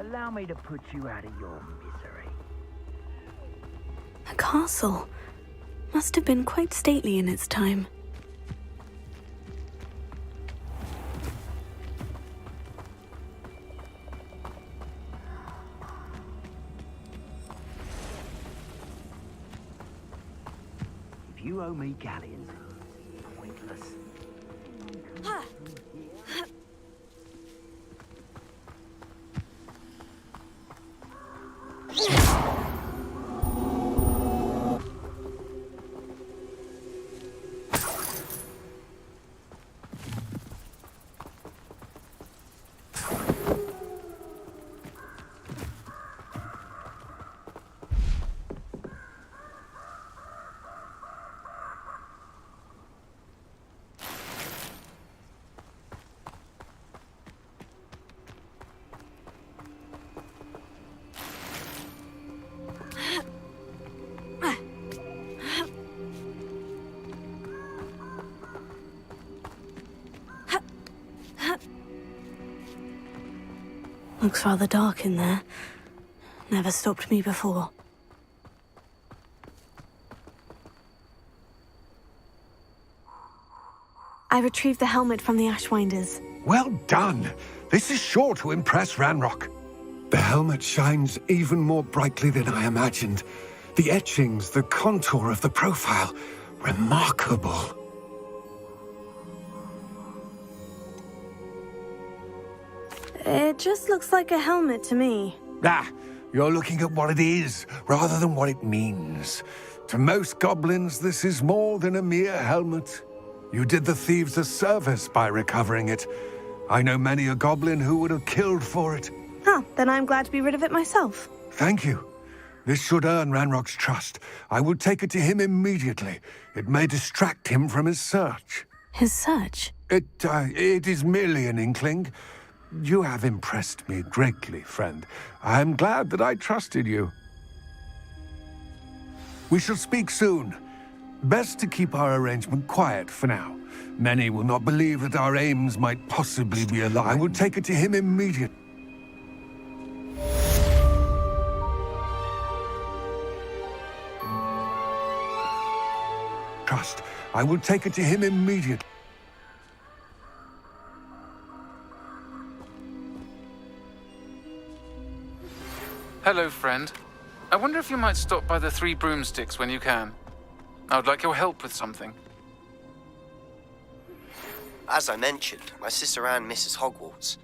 Allow me to put you out of your misery. A castle. Must have been quite stately in its time. If you owe me galleons, pointless. Looks rather dark in there. Never stopped me before. I retrieved the helmet from the Ashwinders. Well done! This is sure to impress Ranrock. The helmet shines even more brightly than I imagined. The etchings, the contour of the profile, remarkable. It just looks like a helmet to me. Ah, you're looking at what it is, rather than what it means. To most goblins, this is more than a mere helmet. You did the thieves a service by recovering it. I know many a goblin who would have killed for it. Huh, then I'm glad to be rid of it myself. Thank you. This should earn Ranrock's trust. I will take it to him immediately. It may distract him from his search. His search? It is merely an inkling. You have impressed me greatly, friend. I am glad that I trusted you. We shall speak soon. Best to keep our arrangement quiet for now. Many will not believe that our aims might possibly be aligned. I will take it to him immediately. Trust. I will take it to him immediately. Hello, friend. I wonder if you might stop by the Three Broomsticks when you can. I would like your help with something. As I mentioned, my sister Anne misses Hogwarts.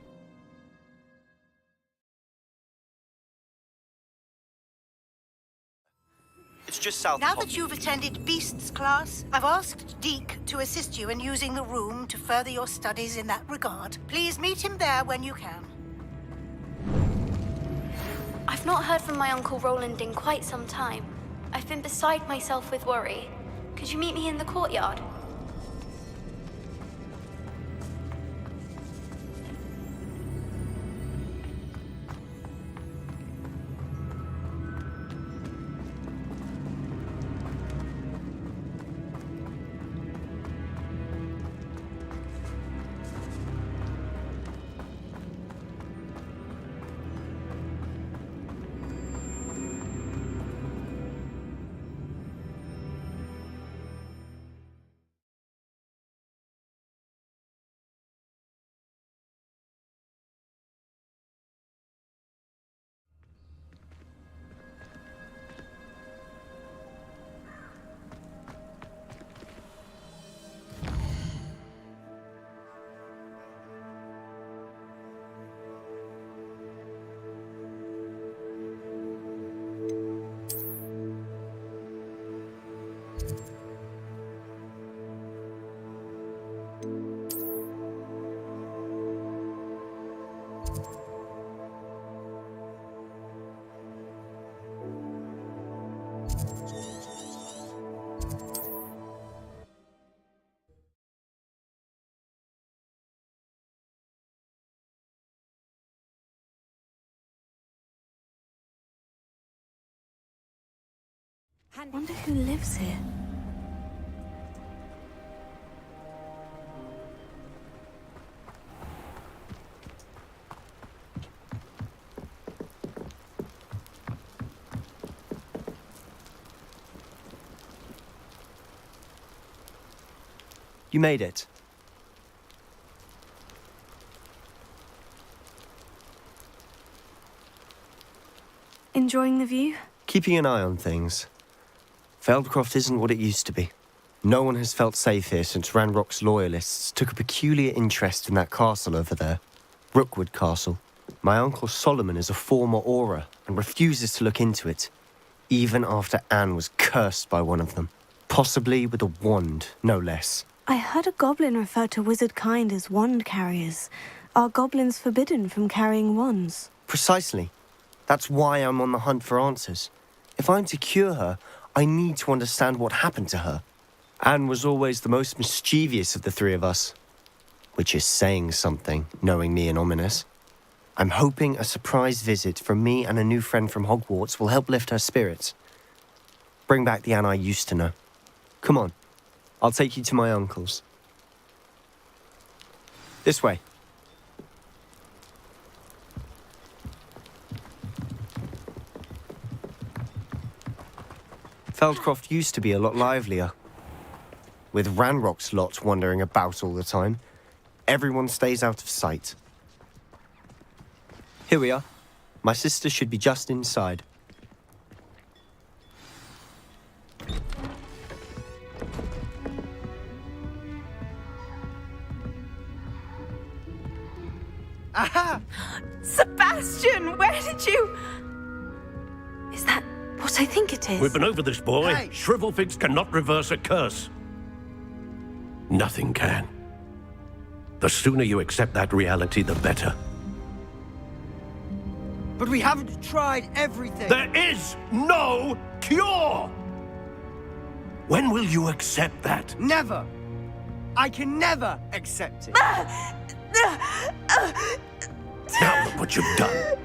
It's just south Now of that you've attended Beasts class, I've asked Deke to assist you in using the room to further your studies in that regard. Please meet him there when you can. I've not heard from my Uncle Roland in quite some time. I've been beside myself with worry. Could you meet me in the courtyard? Wonder who lives here. You made it. Enjoying the view? Keeping an eye on things. Feldcroft isn't what it used to be. No one has felt safe here since Ranrock's loyalists took a peculiar interest in that castle over there. Rookwood Castle. My uncle Solomon is a former Auror and refuses to look into it, even after Anne was cursed by one of them. Possibly with a wand, no less. I heard a goblin refer to wizard kind as wand carriers. Are goblins forbidden from carrying wands? Precisely. That's why I'm on the hunt for answers. If I'm to cure her, I need to understand what happened to her. Anne was always the most mischievous of the three of us. Which is saying something, knowing me and Ominous. I'm hoping a surprise visit from me and a new friend from Hogwarts will help lift her spirits. Bring back the Anne I used to know. Come on, I'll take you to my uncle's. This way. Feldcroft used to be a lot livelier. With Ranrock's lot wandering about all the time, everyone stays out of sight. Here we are. My sister should be just inside. Aha! Sebastian, where did you... Is that what I think it is? We've been over this, boy. Hey. Shrivelfigs cannot reverse a curse. Nothing can. The sooner you accept that reality, the better. But we haven't tried everything. There is no cure! When will you accept that? Never. I can never accept it. Now look what you've done.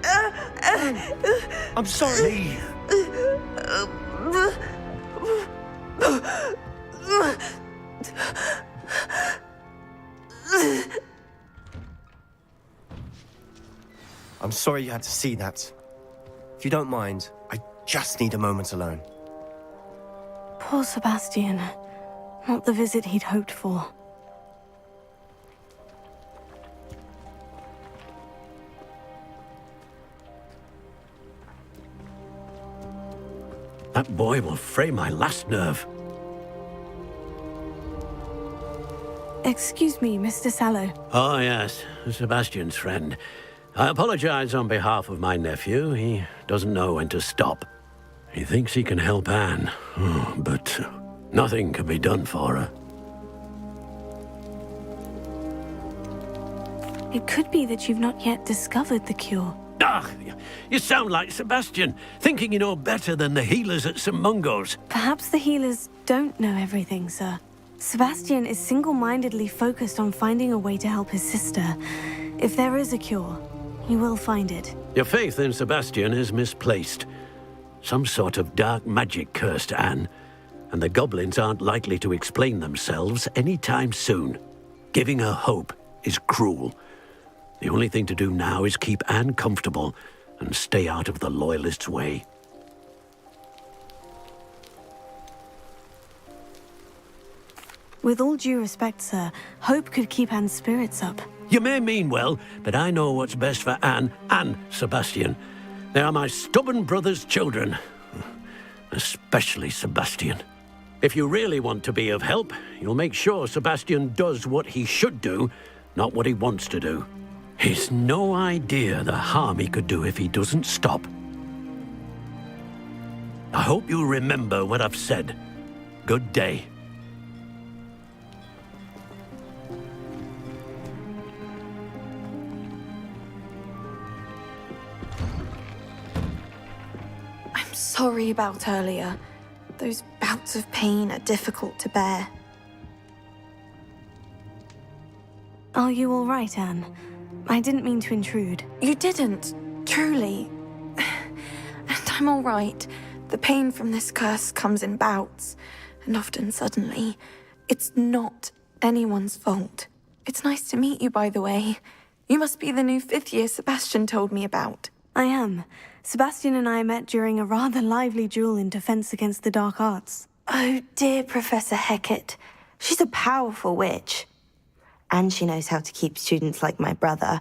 I'm sorry. Leave. I'm sorry you had to see that. If you don't mind, I just need a moment alone. Poor Sebastian. Not the visit he'd hoped for. That boy will fray my last nerve. Excuse me, Mr. Sallow. Oh, yes, Sebastian's friend. I apologize on behalf of my nephew. He doesn't know when to stop. He thinks he can help Anne, but nothing can be done for her. It could be that you've not yet discovered the cure. Ah, you sound like Sebastian, thinking you know better than the healers at St. Mungo's. Perhaps the healers don't know everything, sir. Sebastian is single-mindedly focused on finding a way to help his sister. If there is a cure, he will find it. Your faith in Sebastian is misplaced. Some sort of dark magic cursed Anne, and the goblins aren't likely to explain themselves anytime soon. Giving her hope is cruel. The only thing to do now is keep Anne comfortable and stay out of the Loyalists' way. With all due respect, sir, hope could keep Anne's spirits up. You may mean well, but I know what's best for Anne and Sebastian. They are my stubborn brother's children. Especially Sebastian. If you really want to be of help, you'll make sure Sebastian does what he should do, not what he wants to do. He's no idea the harm he could do if he doesn't stop. I hope you remember what I've said. Good day. I'm sorry about earlier. Those bouts of pain are difficult to bear. Are you all right, Anne? I didn't mean to intrude. You didn't, truly. And I'm all right. The pain from this curse comes in bouts, and often suddenly. It's not anyone's fault. It's nice to meet you, by the way. You must be the new 5th year Sebastian told me about. I am. Sebastian and I met during a rather lively duel in defense against the dark arts. Oh dear, Professor Hecat. She's a powerful witch. And she knows how to keep students like my brother,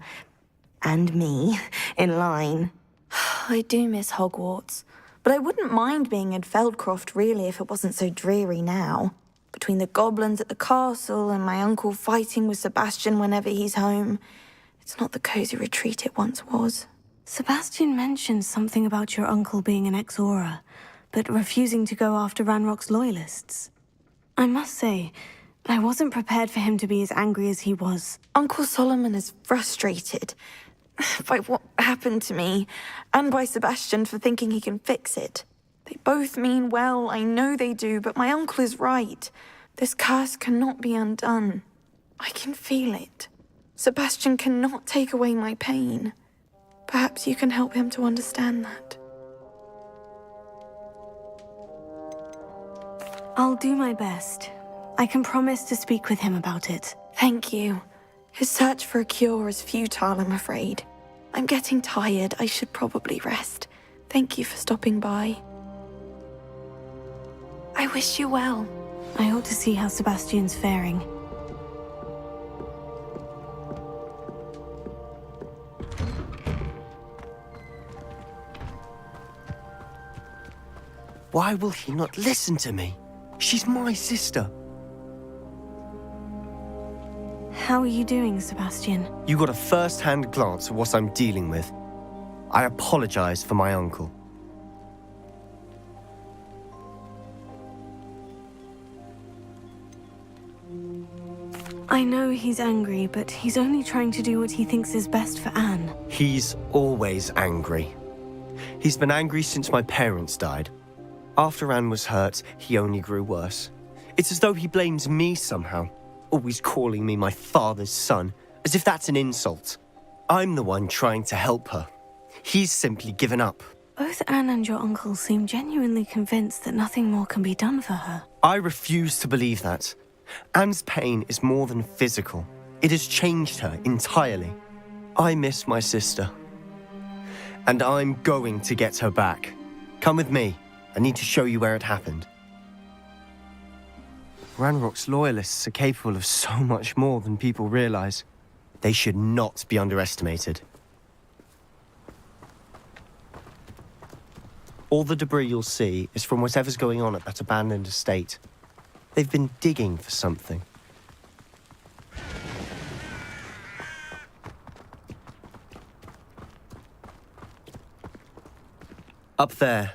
and me, in line. I do miss Hogwarts, but I wouldn't mind being in Feldcroft, really, if it wasn't so dreary now. Between the goblins at the castle and my uncle fighting with Sebastian whenever he's home, it's not the cozy retreat it once was. Sebastian mentioned something about your uncle being an ex-Auror, but refusing to go after Ranrock's loyalists. I must say, I wasn't prepared for him to be as angry as he was. Uncle Solomon is frustrated by what happened to me, and by Sebastian for thinking he can fix it. They both mean well, I know they do, but my uncle is right. This curse cannot be undone. I can feel it. Sebastian cannot take away my pain. Perhaps you can help him to understand that. I'll do my best. I can promise to speak with him about it. Thank you. His search for a cure is futile, I'm afraid. I'm getting tired. I should probably rest. Thank you for stopping by. I wish you well. I ought to see how Sebastian's faring. Why will he not listen to me? She's my sister. How are you doing, Sebastian? You got a first-hand glance at what I'm dealing with. I apologize for my uncle. I know he's angry, but he's only trying to do what he thinks is best for Anne. He's always angry. He's been angry since my parents died. After Anne was hurt, he only grew worse. It's as though he blames me somehow, always calling me my father's son, as if that's an insult. I'm the one trying to help her. He's simply given up. Both Anne and your uncle seem genuinely convinced that nothing more can be done for her. I refuse to believe that. Anne's pain is more than physical. It has changed her entirely. I miss my sister. And I'm going to get her back. Come with me. I need to show you where it happened. Ranrock's loyalists are capable of so much more than people realize. They should not be underestimated. All the debris you'll see is from whatever's going on at that abandoned estate. They've been digging for something. Up there,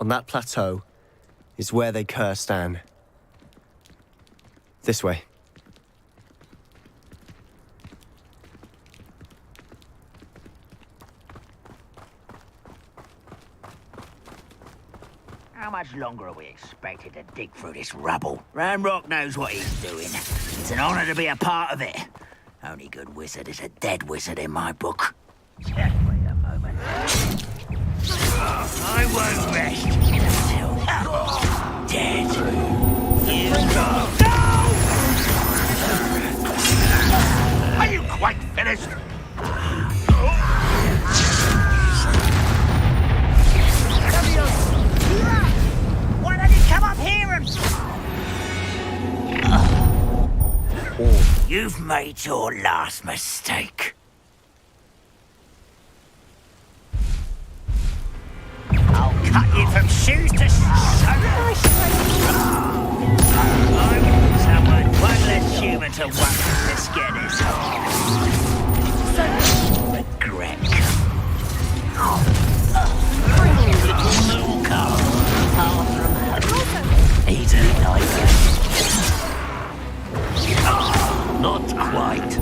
on that plateau, is where they cursed Anne. This way. How much longer are we expected to dig through this rubble? Ranrock knows what he's doing. It's an honor to be a part of it. Only good wizard is a dead wizard in my book. Just wait a moment. I won't rest until dead. You go. No! Are you quite finished? Why don't you come up here and... You've made your last mistake. I'll cut you from shoes to someone one less human to wonder to scare this regret. Little car, far from home. Eat it like not quite.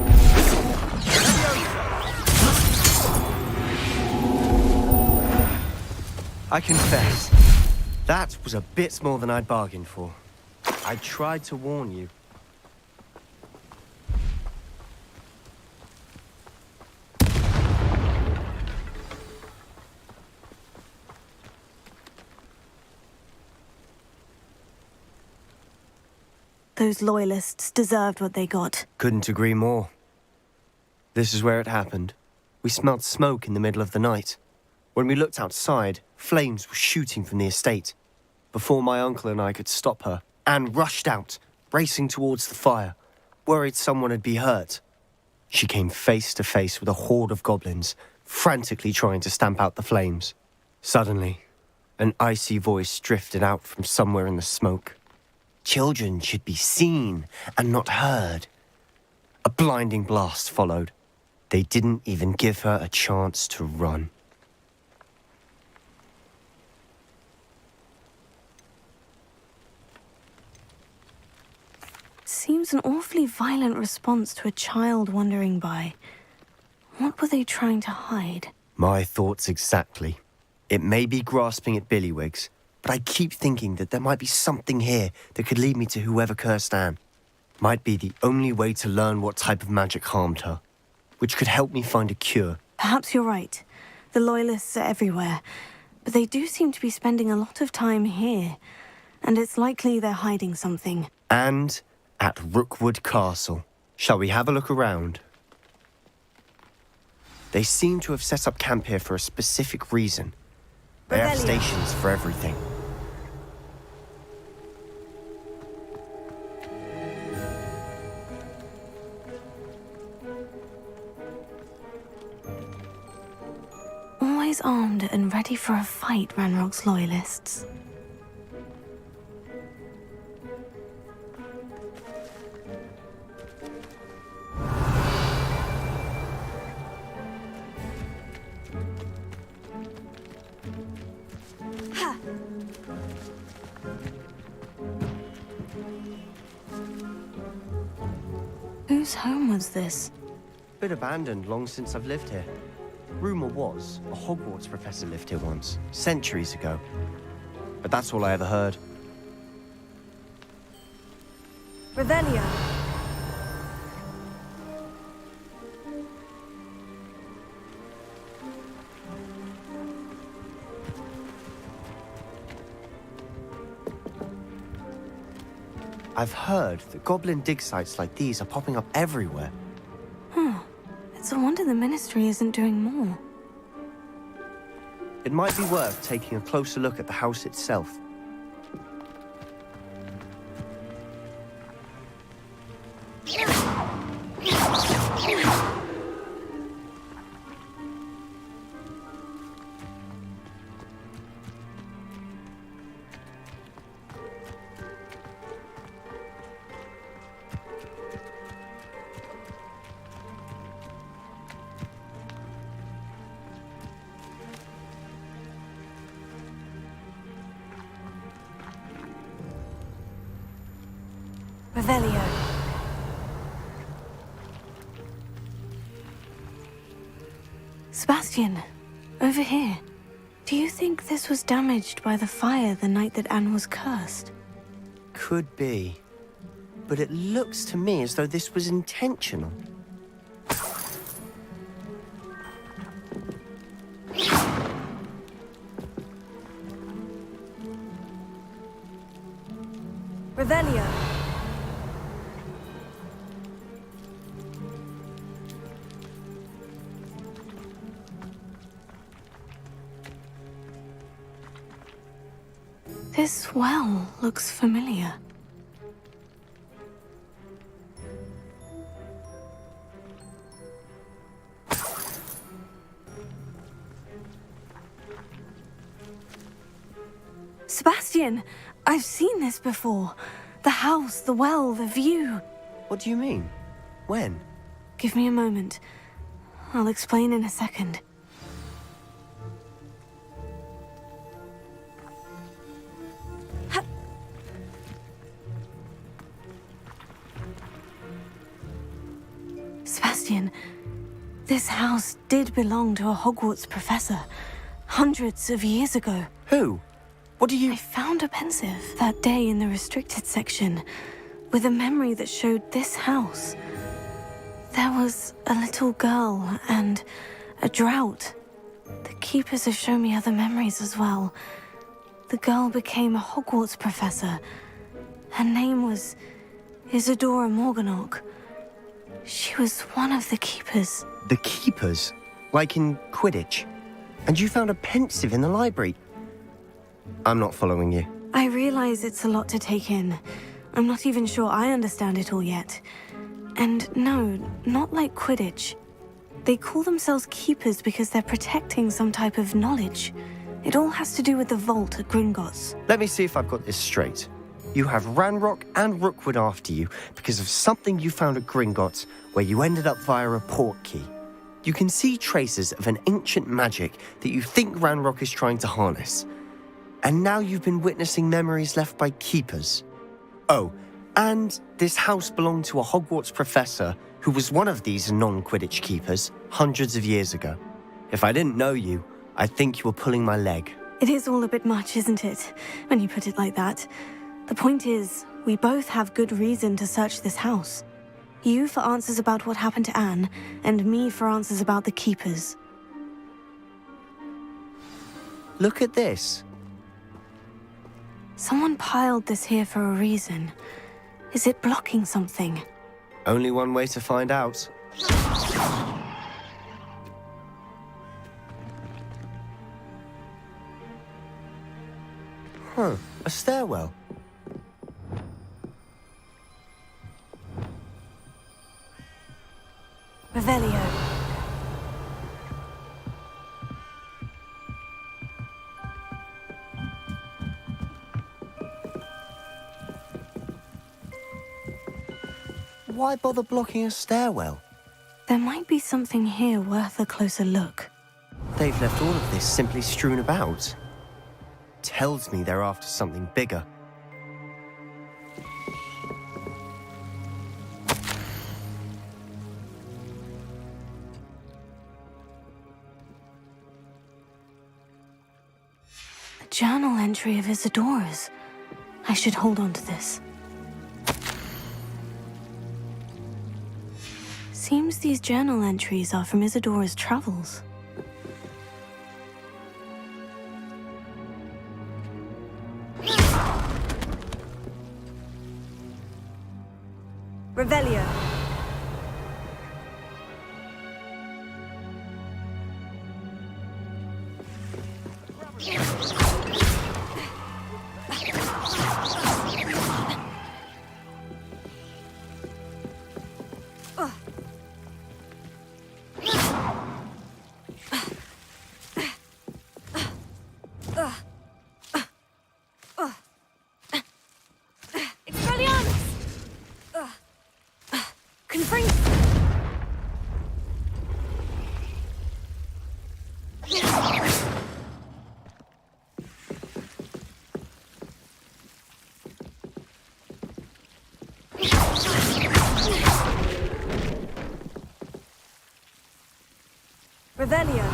I confess, that was a bit more than I'd bargained for. I tried to warn you. Those loyalists deserved what they got. Couldn't agree more. This is where it happened. We smelled smoke in the middle of the night. When we looked outside, flames were shooting from the estate. Before my uncle and I could stop her, Anne rushed out, racing towards the fire, worried someone had been hurt. She came face to face with a horde of goblins, frantically trying to stamp out the flames. Suddenly, an icy voice drifted out from somewhere in the smoke. Children should be seen and not heard. A blinding blast followed. They didn't even give her a chance to run. Seems an awfully violent response to a child wandering by. What were they trying to hide? My thoughts exactly. It may be grasping at Billywigs, but I keep thinking that there might be something here that could lead me to whoever cursed Anne. Might be the only way to learn what type of magic harmed her, which could help me find a cure. Perhaps you're right. The Loyalists are everywhere, but they do seem to be spending a lot of time here, and it's likely they're hiding something. And at Rookwood Castle. Shall we have a look around? They seem to have set up camp here for a specific reason. They have stations for everything. Always armed and ready for a fight, Ranrock's Loyalists. Whose home was this? Been abandoned long since I've lived here. Rumor was a Hogwarts professor lived here once, centuries ago. But that's all I ever heard. Revelio. I've heard that goblin dig sites like these are popping up everywhere. It's a wonder the Ministry isn't doing more. It might be worth taking a closer look at the house itself. Revelio. Sebastian, over here. Do you think this was damaged by the fire the night that Anne was cursed? Could be. But it looks to me as though this was intentional. Revelio. This well looks familiar. Sebastian, I've seen this before. The house, the well, the view. What do you mean? When? Give me a moment. I'll explain in a second. Sebastian, this house did belong to a Hogwarts professor, hundreds of years ago. Who? What do you... I found a pensive that day in the restricted section, with a memory that showed this house. There was a little girl and a drought. The keepers have shown me other memories as well. The girl became a Hogwarts professor. Her name was Isadora Morganach. She was one of the keepers. The keepers? Like in Quidditch? And you found a pensive in the library? I'm not following you. I realize it's a lot to take in. I'm not even sure I understand it all yet. And no, not like Quidditch. They call themselves Keepers because they're protecting some type of knowledge. It all has to do with the vault at Gringotts. Let me see if I've got this straight. You have Ranrock and Rookwood after you because of something you found at Gringotts where you ended up via a portkey. You can see traces of an ancient magic that you think Ranrock is trying to harness. And now you've been witnessing memories left by Keepers. Oh, and this house belonged to a Hogwarts professor who was one of these non-Quidditch Keepers hundreds of years ago. If I didn't know you, I'd think you were pulling my leg. It is all a bit much, isn't it, when you put it like that? The point is, we both have good reason to search this house. You for answers about what happened to Anne, and me for answers about the Keepers. Look at this. Someone piled this here for a reason. Is it blocking something? Only one way to find out. Huh, a stairwell. Revelio. Why bother blocking a stairwell? There might be something here worth a closer look. They've left all of this simply strewn about. Tells me they're after something bigger. A journal entry of Isadora's. I should hold on to this. Seems these journal entries are from Isadora's travels. Revelio. Revelio.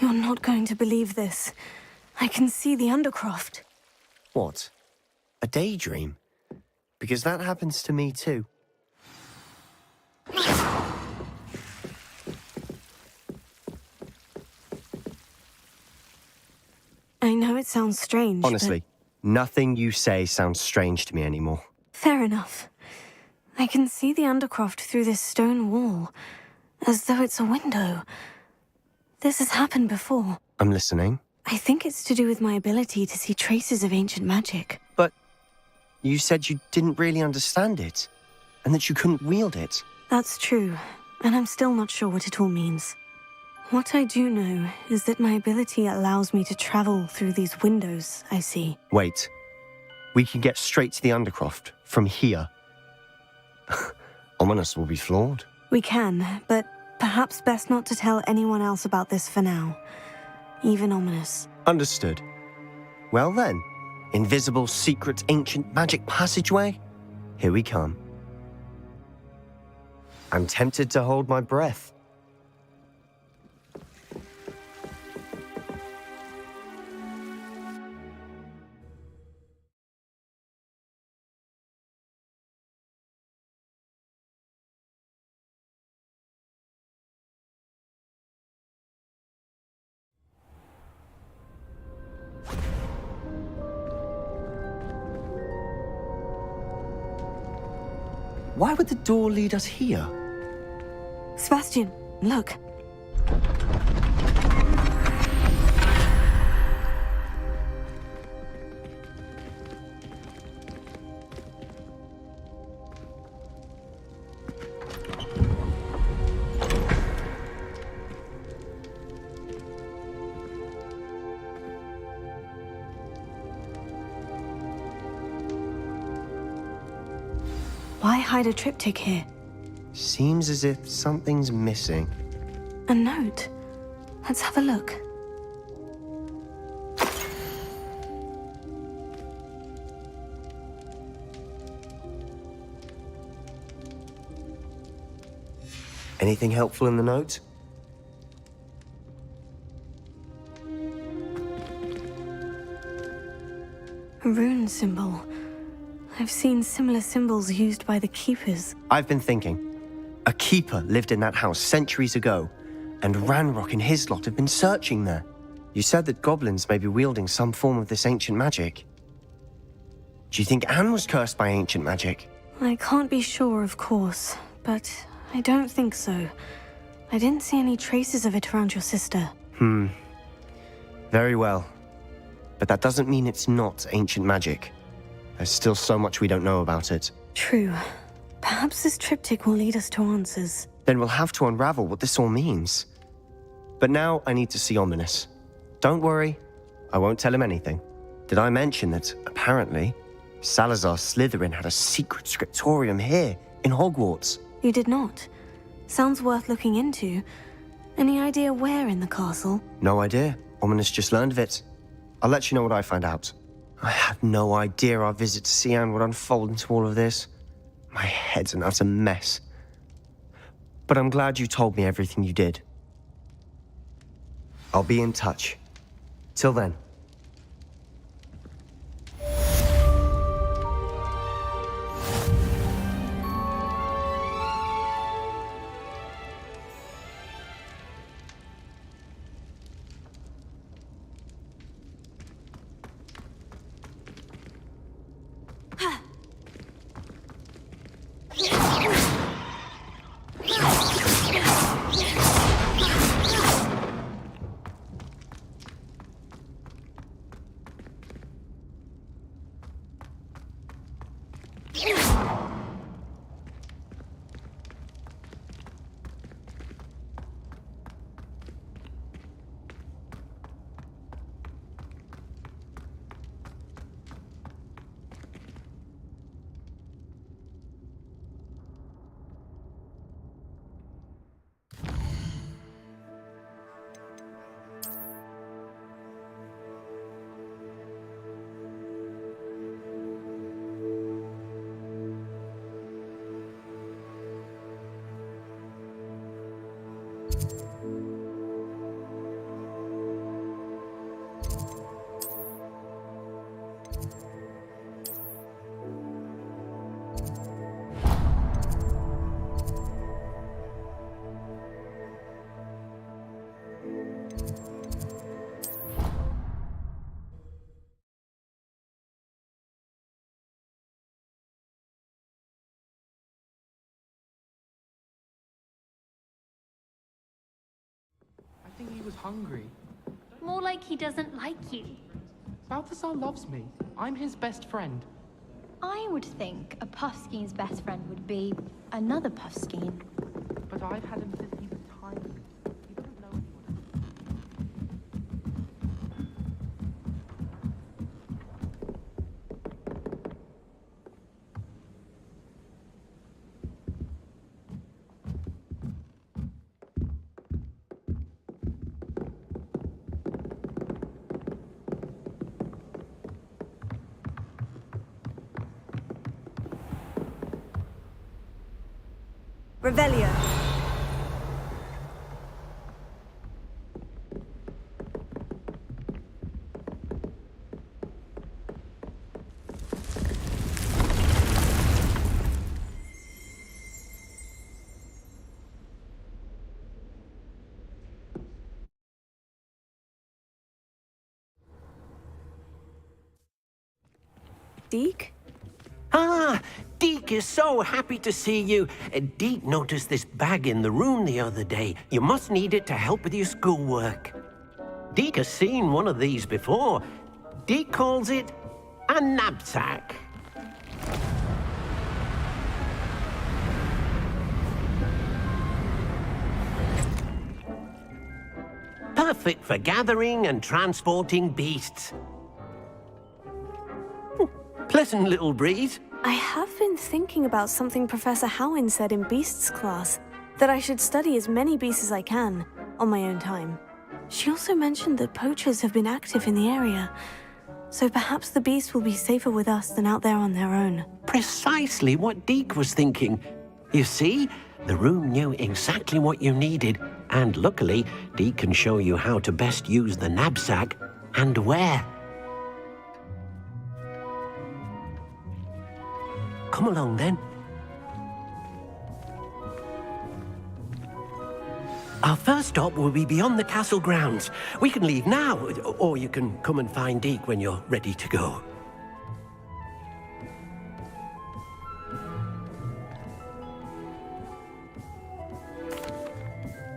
You're not going to believe this. I can see the Undercroft. What? A daydream? Because that happens to me too. I know it sounds strange, Honestly, nothing you say sounds strange to me anymore. Fair enough. I can see the Undercroft through this stone wall, as though it's a window. This has happened before. I'm listening. I think it's to do with my ability to see traces of ancient magic. But you said you didn't really understand it, and that you couldn't wield it. That's true, and I'm still not sure what it all means. What I do know is that my ability allows me to travel through these windows I see. Wait. We can get straight to the Undercroft from here. Ominous will be floored. We can, but perhaps best not to tell anyone else about this for now. Even Ominous. Understood. Well then, invisible, secret, ancient magic passageway? Here we come. I'm tempted to hold my breath. Why would the door lead us here? Sebastian, look. Why hide a triptych here? Seems as if something's missing. A note. Let's have a look. Anything helpful in the note? A rune symbol. I've seen similar symbols used by the keepers. I've been thinking. A keeper lived in that house centuries ago, and Ranrock and his lot have been searching there. You said that goblins may be wielding some form of this ancient magic. Do you think Anne was cursed by ancient magic? I can't be sure, of course, but I don't think so. I didn't see any traces of it around your sister. Very well. But that doesn't mean it's not ancient magic. There's still so much we don't know about it. True. Perhaps this triptych will lead us to answers. Then we'll have to unravel what this all means. But now I need to see Ominous. Don't worry, I won't tell him anything. Did I mention that, apparently, Salazar Slytherin had a secret scriptorium here, in Hogwarts? You did not. Sounds worth looking into. Any idea where in the castle? No idea. Ominous just learned of it. I'll let you know what I find out. I had no idea our visit to Cian would unfold into all of this. My head's an utter mess. But I'm glad you told me everything you did. I'll be in touch. Till then. I think he was hungry. More like he doesn't like you. Balthazar loves me. I'm his best friend. I would think a Puffskeen's best friend would be another Puffskeen. But I've had him since he was tiny. He doesn't know anyone else. Revelio. Deke? Ah, Deke is so happy to see you. Deke noticed this bag in the room the other day. You must need it to help with your schoolwork. Deke has seen one of these before. Deke calls it a knapsack. Perfect for gathering and transporting beasts. Pleasant little breeze. I have been thinking about something Professor Howin said in Beasts class, that I should study as many beasts as I can, on my own time. She also mentioned that poachers have been active in the area, so perhaps the beasts will be safer with us than out there on their own. Precisely what Deke was thinking. You see, the room knew exactly what you needed, and luckily, Deke can show you how to best use the knapsack and where. Come along then. Our first stop will be beyond the castle grounds. We can leave now, or you can come and find Deke when you're ready to go.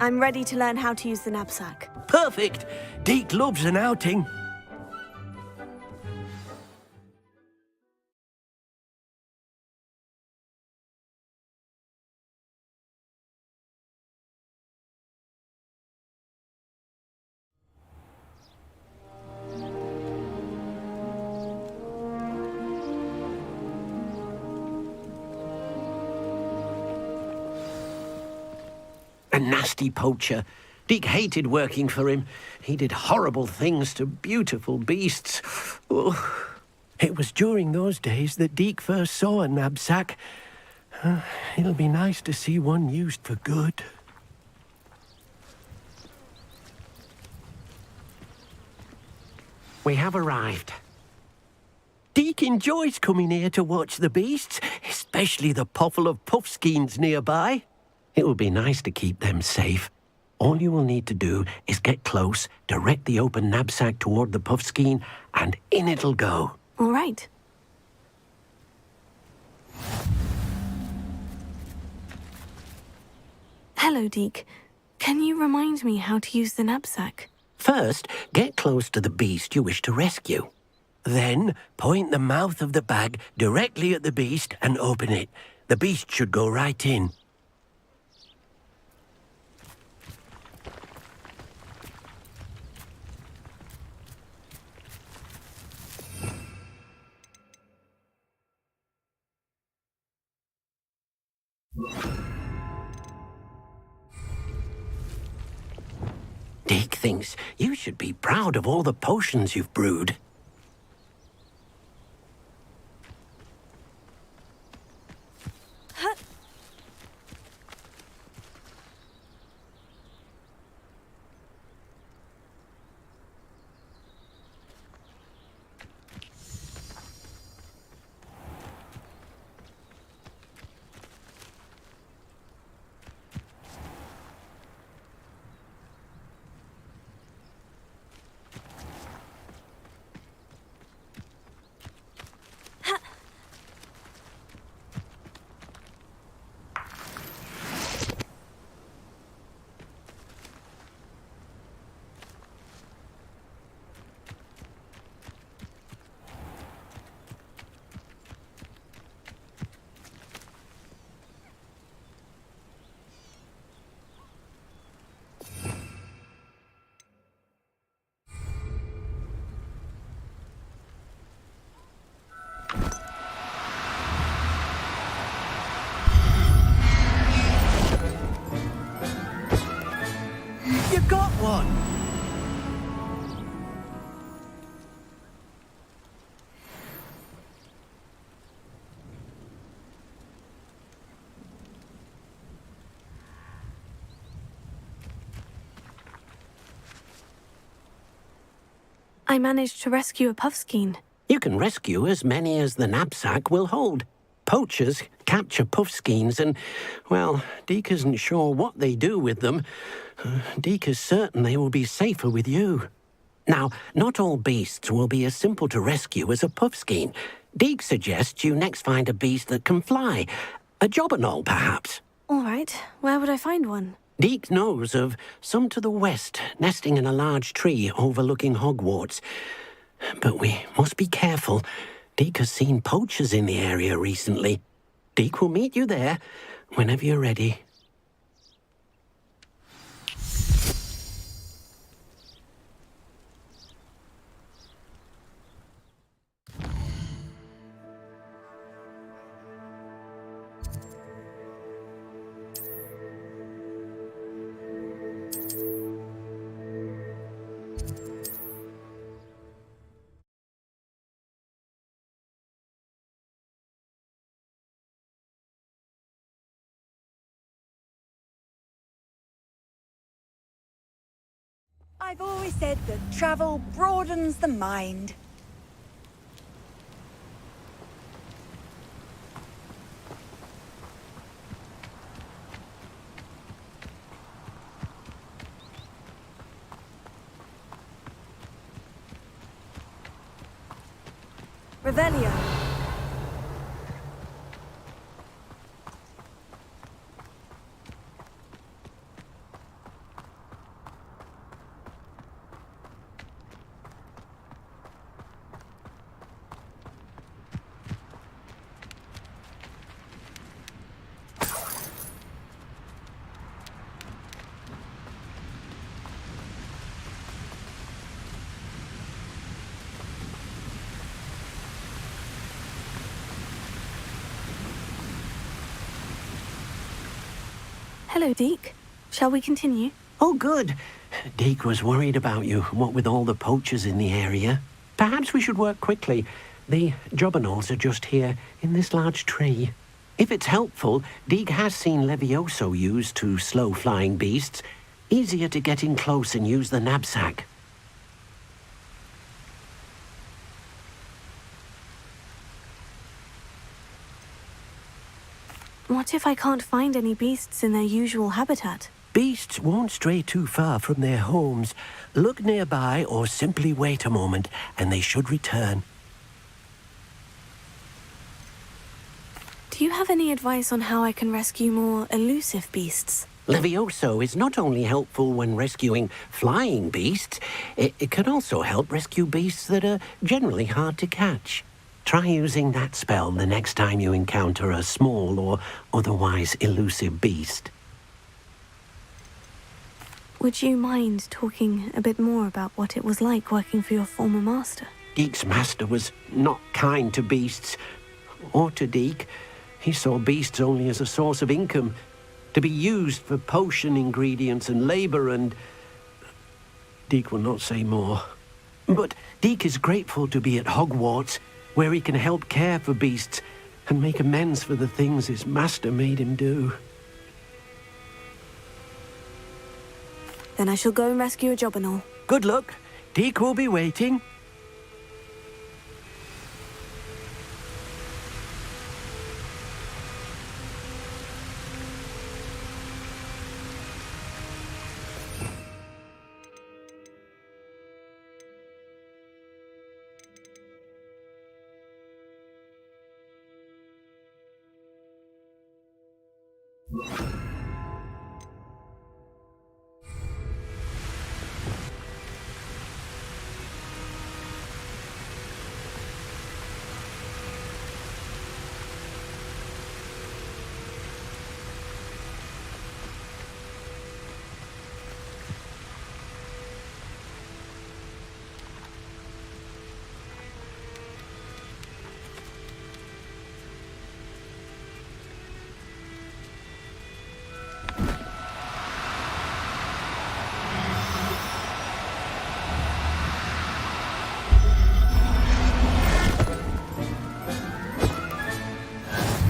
I'm ready to learn how to use the knapsack. Perfect! Deke loves an outing. A nasty poacher. Deke hated working for him. He did horrible things to beautiful beasts. Oh. It was during those days that Deke first saw a knapsack. It'll be nice to see one used for good. We have arrived. Deke enjoys coming here to watch the beasts, especially the potful of puffskeins nearby. It will be nice to keep them safe. All you will need to do is get close, direct the open knapsack toward the puffskein, and in it'll go. All right. Hello, Deke. Can you remind me how to use the knapsack? First, get close to the beast you wish to rescue. Then, point the mouth of the bag directly at the beast and open it. The beast should go right in. Deke thinks you should be proud of all the potions you've brewed. You got one! I managed to rescue a puffskein. You can rescue as many as the knapsack will hold. Poachers capture puffskeins and, well, Deke isn't sure what they do with them. Deke is certain they will be safer with you. Now, not all beasts will be as simple to rescue as a puffskein. Deke suggests you next find a beast that can fly. A jobberknoll, perhaps. All right. Where would I find one? Deke knows of some to the west, nesting in a large tree overlooking Hogwarts. But we must be careful. Deke has seen poachers in the area recently. Deke will meet you there whenever you're ready. I've always said that travel broadens the mind. Revelio. Hello, Deke. Shall we continue? Oh, good. Deke was worried about you, what with all the poachers in the area. Perhaps we should work quickly. The jobberknolls are just here, in this large tree. If it's helpful, Deke has seen Levioso used to slow flying beasts. Easier to get in close and use the knapsack. What if I can't find any beasts in their usual habitat? Beasts won't stray too far from their homes. Look nearby or simply wait a moment, and they should return. Do you have any advice on how I can rescue more elusive beasts? Levioso is not only helpful when rescuing flying beasts, it can also help rescue beasts that are generally hard to catch. Try using that spell the next time you encounter a small or otherwise elusive beast. Would you mind talking a bit more about what it was like working for your former master? Deke's master was not kind to beasts, or to Deke. He saw beasts only as a source of income, to be used for potion ingredients and labor, and Deke will not say more. But Deke is grateful to be at Hogwarts, where he can help care for beasts and make amends for the things his master made him do. Then I shall go and rescue a jobberknoll. Good luck. Deke will be waiting.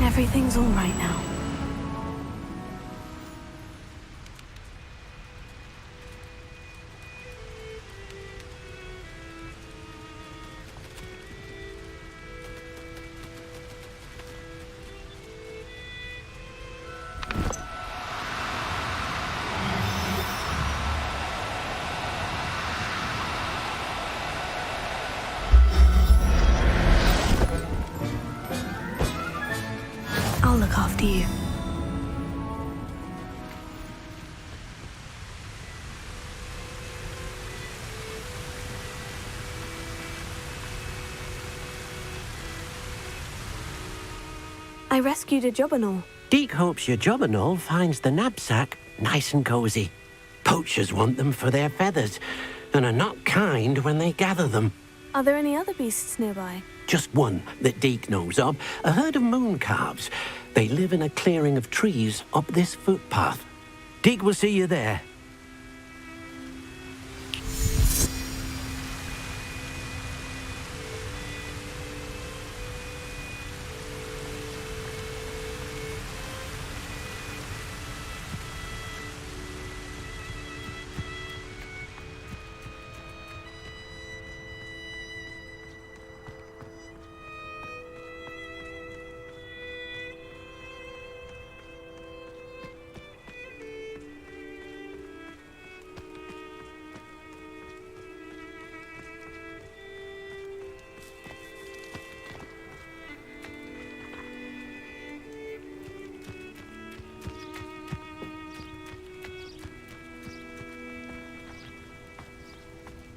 Everything's all right now. I'll look after you. I rescued a jobberknoll. Deke hopes your jobberknoll finds the knapsack nice and cozy. Poachers want them for their feathers and are not kind when they gather them. Are there any other beasts nearby? Just one that Deke knows of, a herd of moon calves. They live in a clearing of trees up this footpath. Deke will see you there.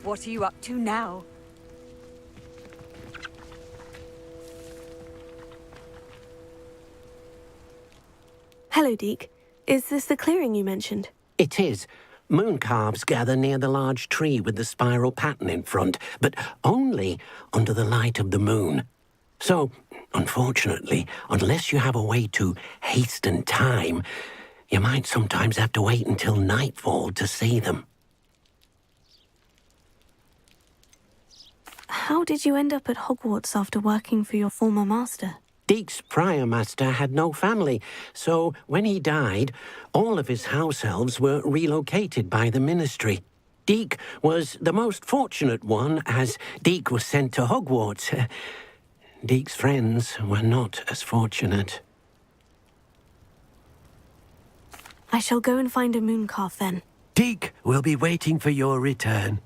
What are you up to now? Hello, Deke. Is this the clearing you mentioned? It is. Moon calves gather near the large tree with the spiral pattern in front, but only under the light of the moon. So, unfortunately, unless you have a way to hasten time, you might sometimes have to wait until nightfall to see them. How did you end up at Hogwarts after working for your former master? Deke's prior master had no family, so when he died, all of his house elves were relocated by the ministry. Deke was the most fortunate one, as Deke was sent to Hogwarts. Deke's friends were not as fortunate. I shall go and find a moon calf then. Deke will be waiting for your return.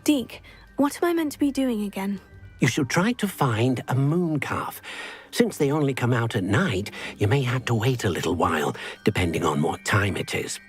Deke, what am I meant to be doing again? You should try to find a moon calf. Since they only come out at night, you may have to wait a little while, depending on what time it is.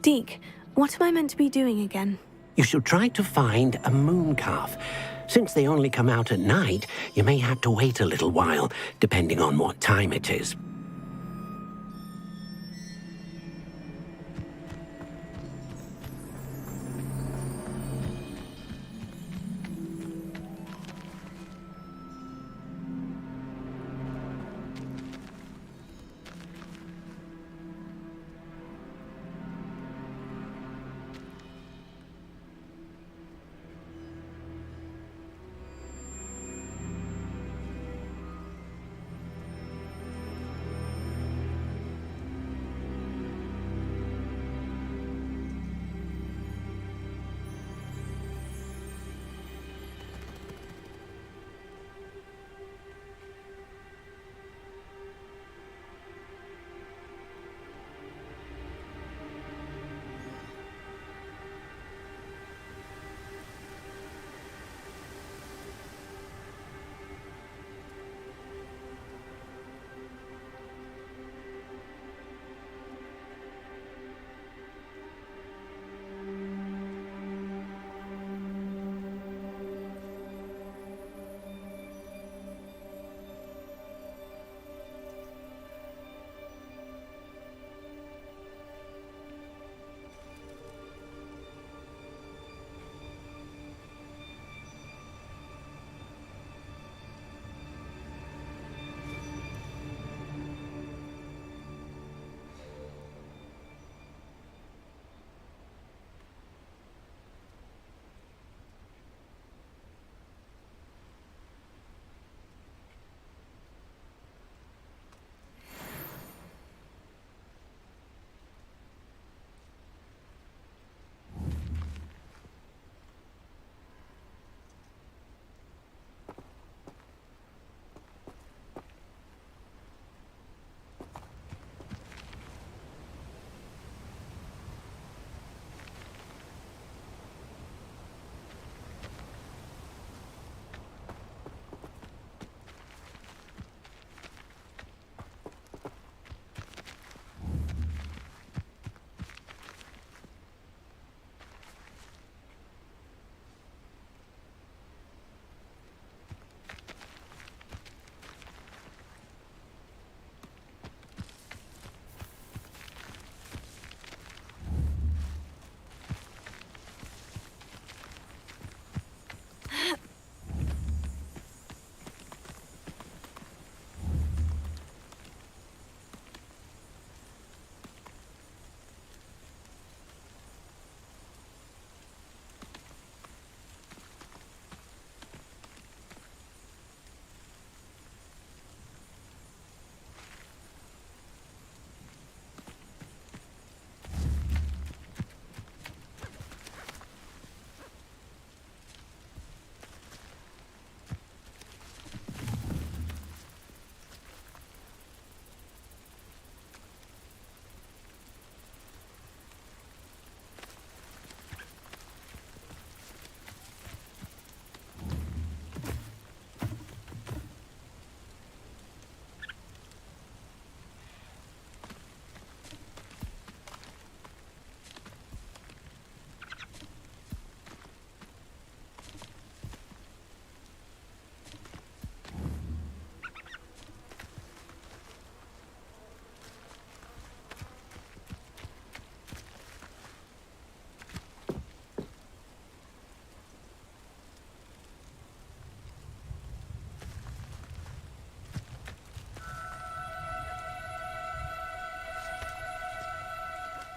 Deke, what am I meant to be doing again? You should try to find a moon calf. Since they only come out at night, you may have to wait a little while, depending on what time it is.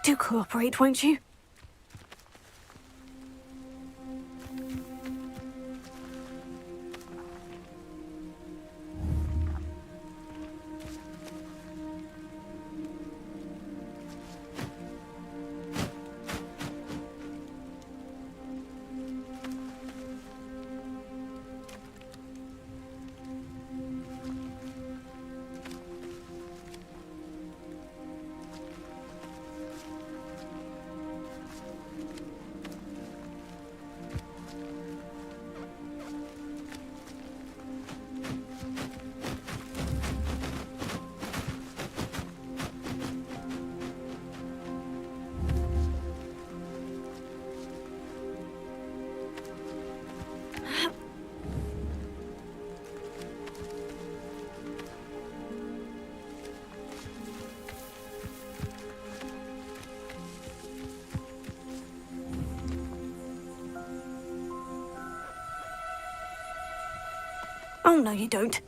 Do cooperate, won't you? Oh, no, you don't.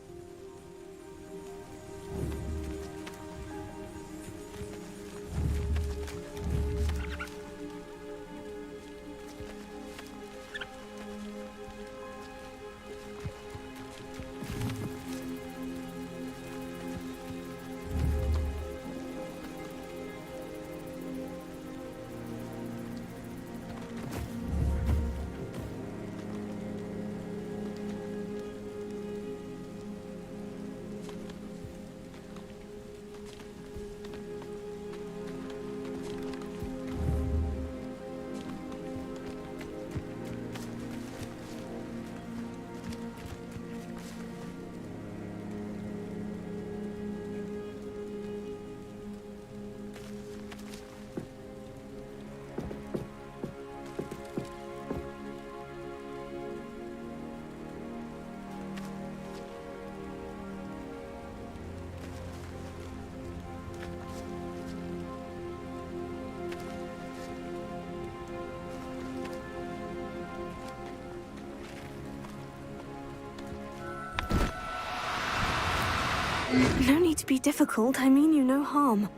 No need to be difficult. I mean you no harm.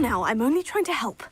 Now, I'm only trying to help.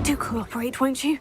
Do cooperate, won't you?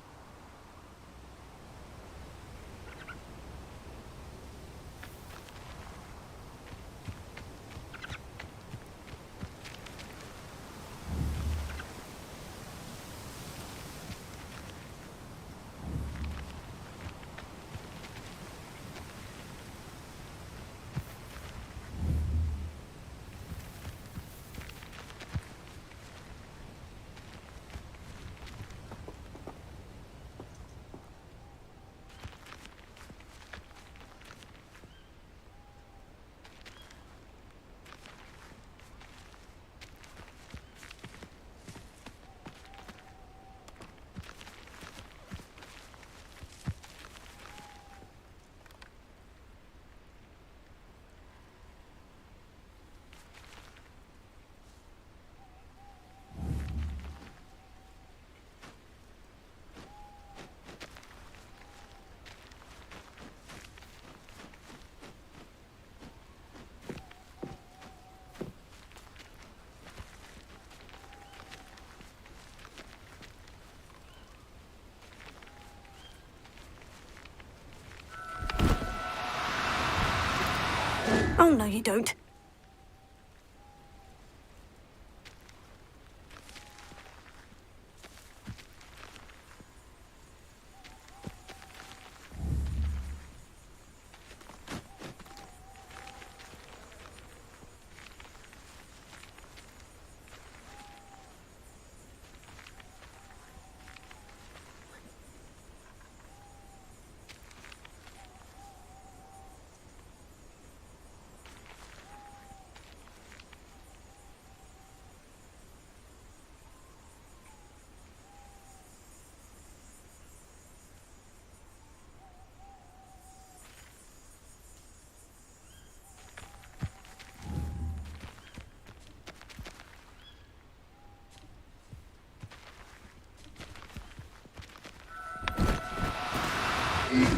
Oh, no, you don't.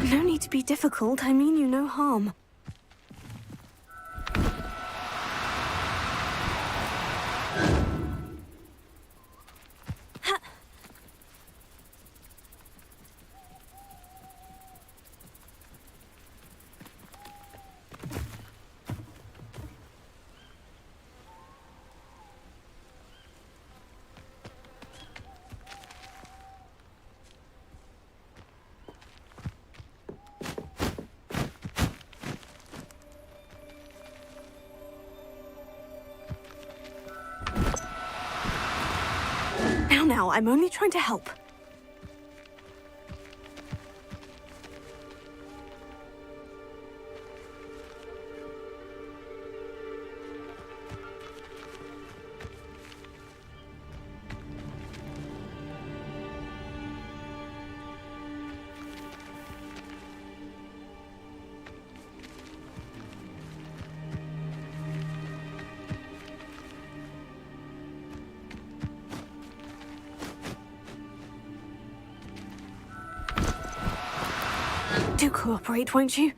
No need to be difficult. I mean you no harm. Now, I'm only trying to help. Do cooperate, won't you?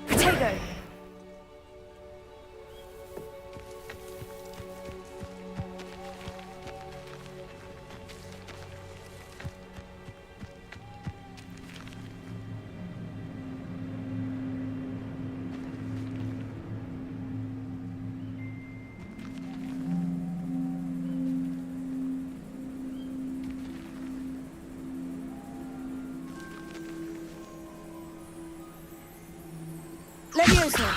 Potato! Leviosa!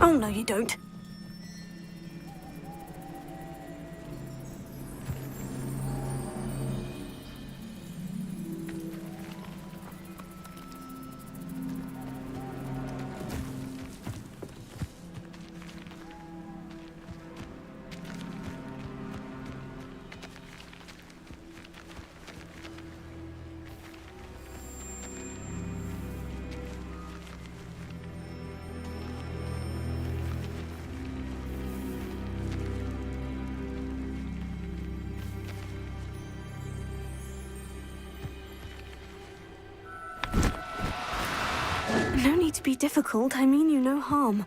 Oh, no, you don't. No need to be difficult. I mean you no harm.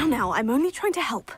Now, I'm only trying to help.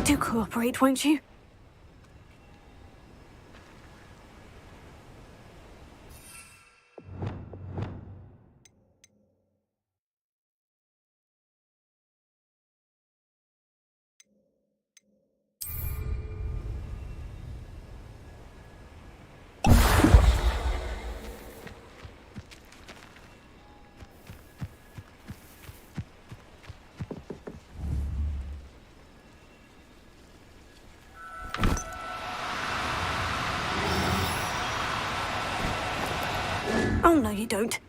Do cooperate, won't you? Oh, no, you don't.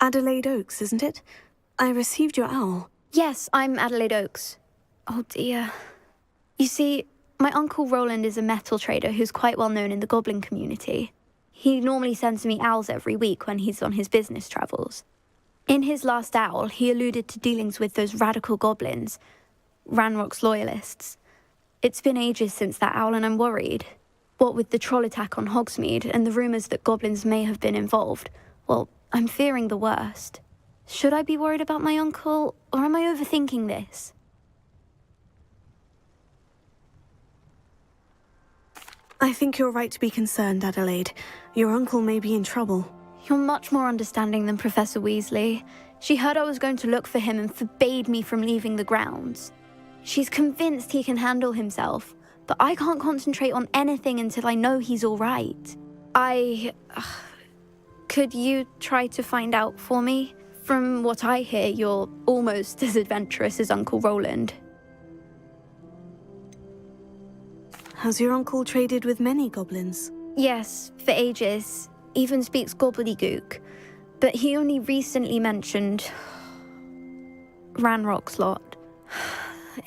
Adelaide Oaks, isn't it? I received your owl. Yes, I'm Adelaide Oaks. Oh dear. You see, my Uncle Roland is a metal trader who's quite well known in the goblin community. He normally sends me owls every week when he's on his business travels. In his last owl, he alluded to dealings with those radical goblins, Ranrock's loyalists. It's been ages since that owl and I'm worried. What with the troll attack on Hogsmeade and the rumours that goblins may have been involved, well, I'm fearing the worst. Should I be worried about my uncle, or am I overthinking this? I think you're right to be concerned, Adelaide. Your uncle may be in trouble. You're much more understanding than Professor Weasley. She heard I was going to look for him and forbade me from leaving the grounds. She's convinced he can handle himself, but I can't concentrate on anything until I know he's all right. Could you try to find out for me? From what I hear, you're almost as adventurous as Uncle Roland. Has your uncle traded with many goblins? Yes, for ages. Even speaks gobbledygook. But he only recently mentioned Ranrock's lot,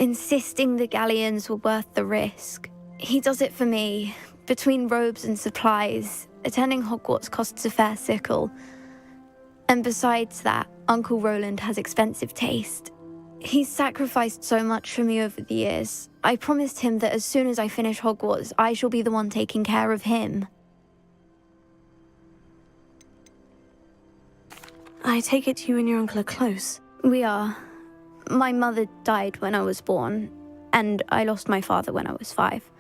insisting the galleons were worth the risk. He does it for me. Between robes and supplies, attending Hogwarts costs a fair sickle. And besides that, Uncle Roland has expensive taste. He's sacrificed so much for me over the years. I promised him that as soon as I finish Hogwarts, I shall be the one taking care of him. I take it you and your uncle are close. We are. My mother died when I was born, and I lost my father when I was 5.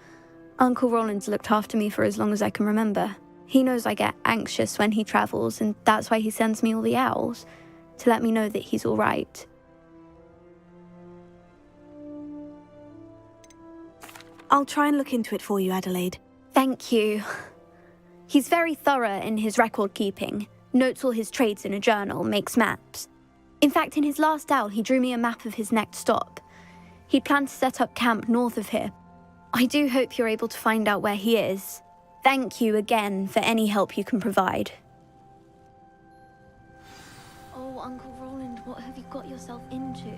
Uncle Roland's looked after me for as long as I can remember. He knows I get anxious when he travels, and that's why he sends me all the owls, to let me know that he's all right. I'll try and look into it for you, Adelaide. Thank you. He's very thorough in his record keeping, notes all his trades in a journal, makes maps. In fact, in his last owl, he drew me a map of his next stop. He'd planned to set up camp north of here. I do hope you're able to find out where he is. Thank you again for any help you can provide. Oh, Uncle Roland, what have you got yourself into?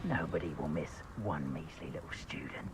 Nobody will miss one measly little student.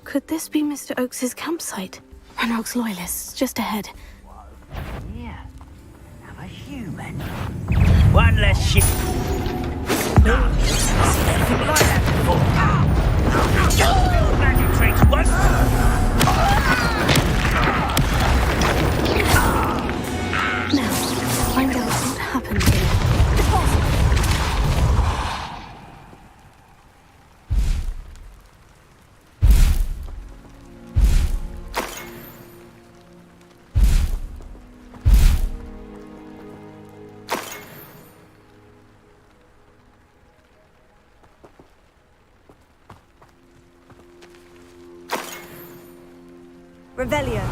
Could this be Mr. Oakes's campsite? Ranrock's loyalists, just ahead. Yeah. Another human. One less ship. No. Seen anything like that before. Magic tricks once. Now, find out what happened here. Revelio.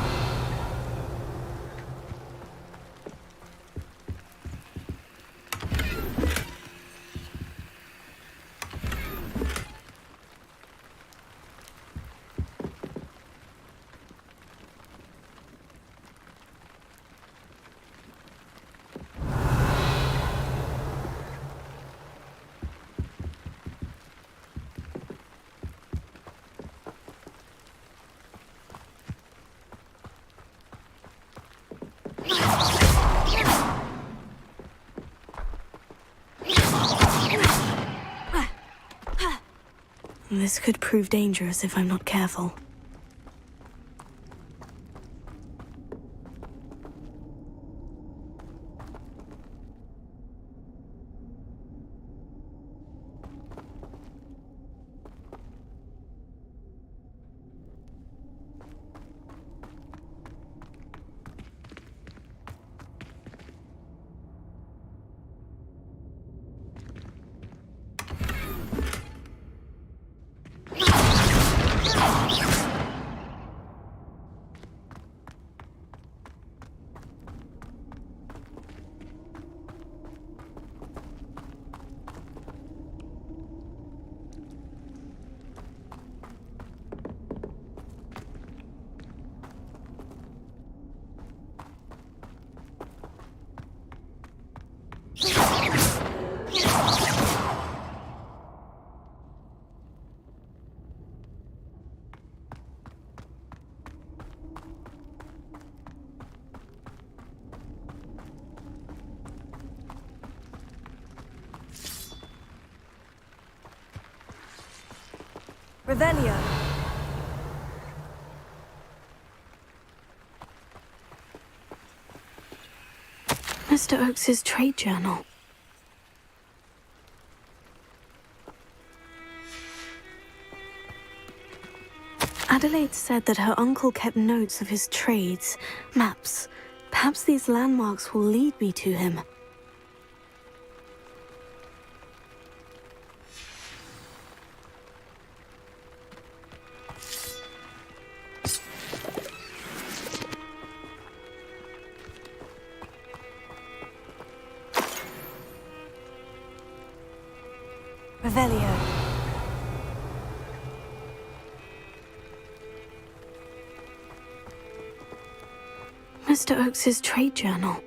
This could prove dangerous if I'm not careful. Revelio. Mr. Oakes's trade journal. Adelaide said that her uncle kept notes of his trades, maps. Perhaps these landmarks will lead me to him. Revelio. Mr. Oakes's trade journal.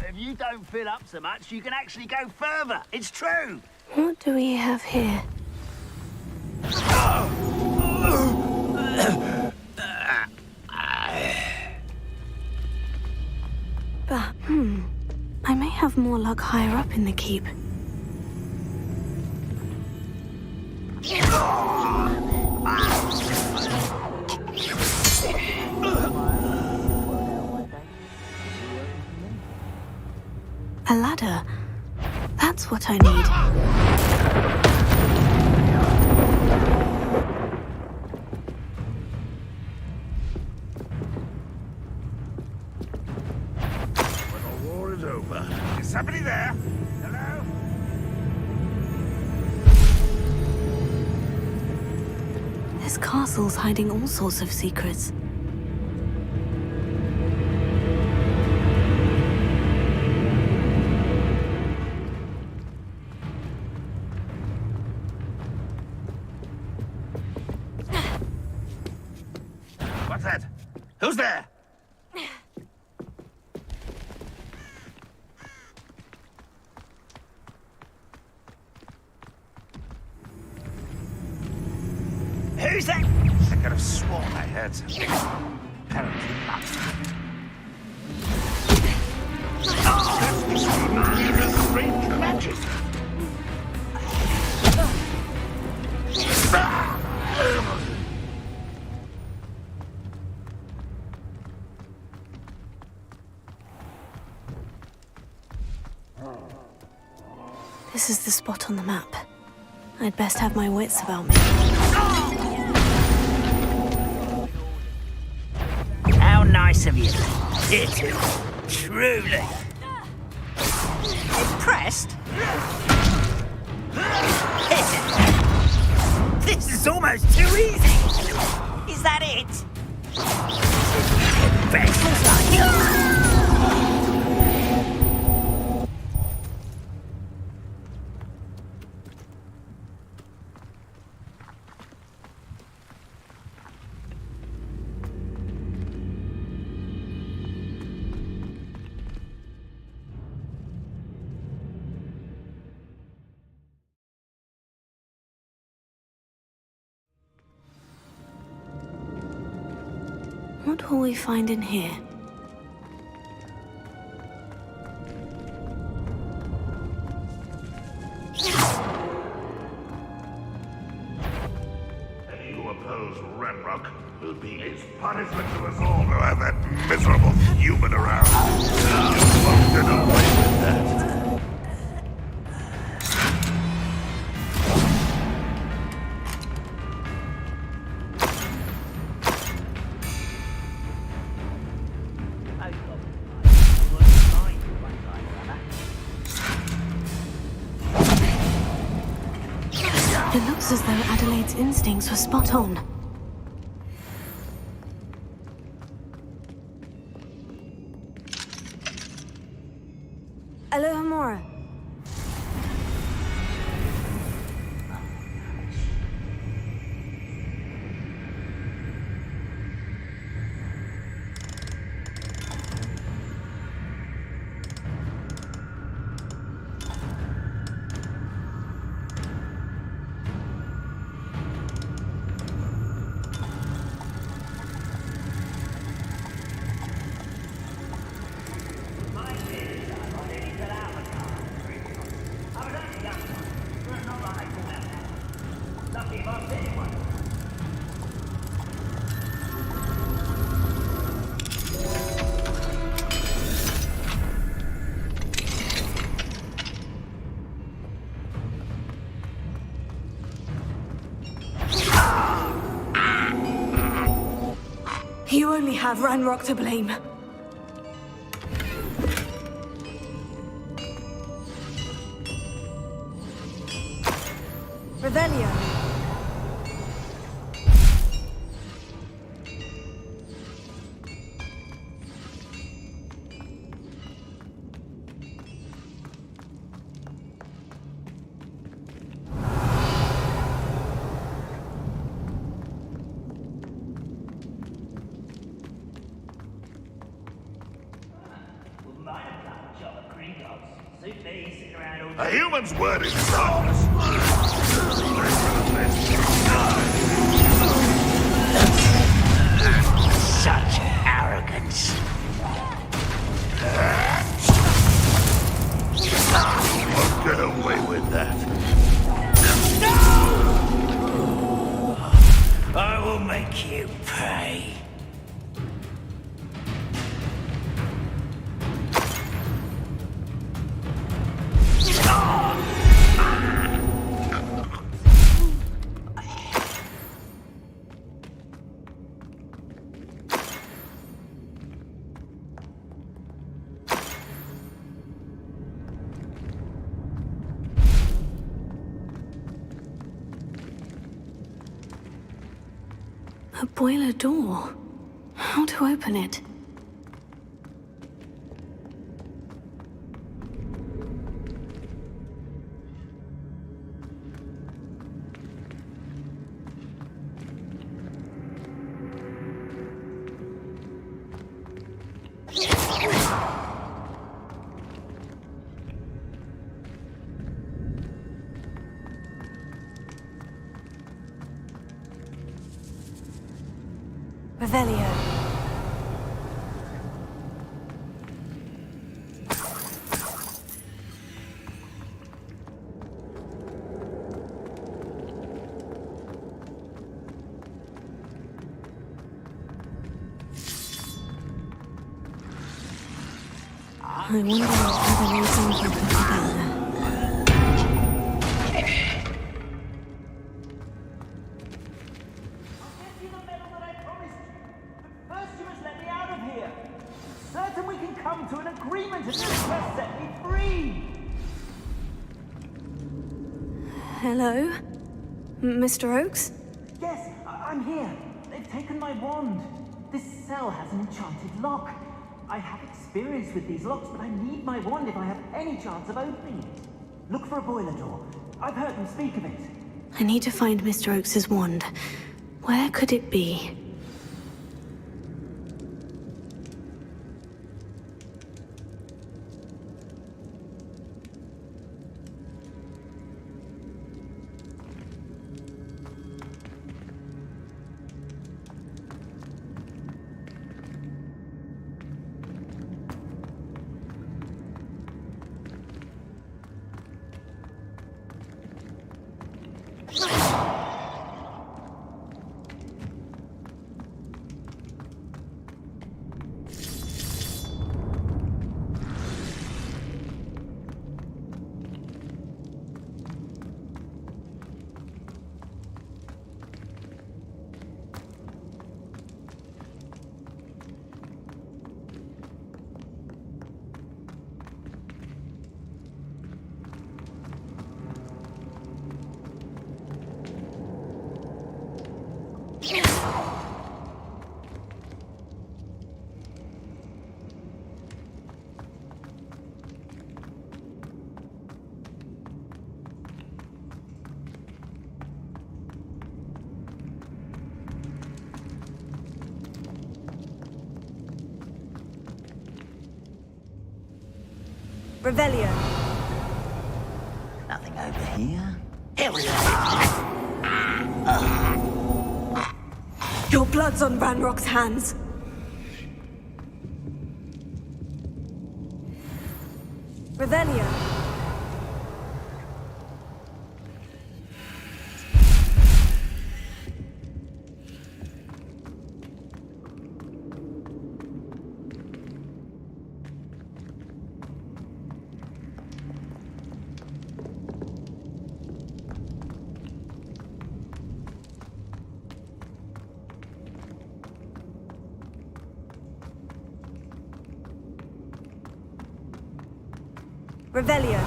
If you don't fill up so much, you can actually go further. It's true. What do we have here? But, I may have more luck higher up in the keep. A ladder. That's what I need. When the war is over. Is somebody there? Hello? This castle's hiding all sorts of secrets. What's that? Who's there? Who's that? I could have sworn I heard something. Apparently not. Even strange magic. This is the spot on the map. I'd best have my wits about me. How nice of you. It, truly. Impressed? This is almost too easy. Is that it? What will we find in here? Any who oppose Ranrock will be his punishment to us all who have that miserable human around. You won't get away with that. It looks as though Adelaide's instincts were spot on. Alohomora. You only have Ranrock to blame. Revelio. A human's word is darkness. Such arrogance. Won't get away with that. I will make you pay. A boiler door. How to open it? Revelio. I wonder what Adelaide's uncle put together. Hello? Mr. Oakes? Yes, I'm here. They've taken my wand. This cell has an enchanted lock. I have experience with these locks, but I need my wand if I have any chance of opening it. Look for a boiler door. I've heard them speak of it. I need to find Mr. Oakes' wand. Where could it be? Revelio. Nothing over here. Here we are. Your blood's on Ranrock's hands. Revelio. Revelio.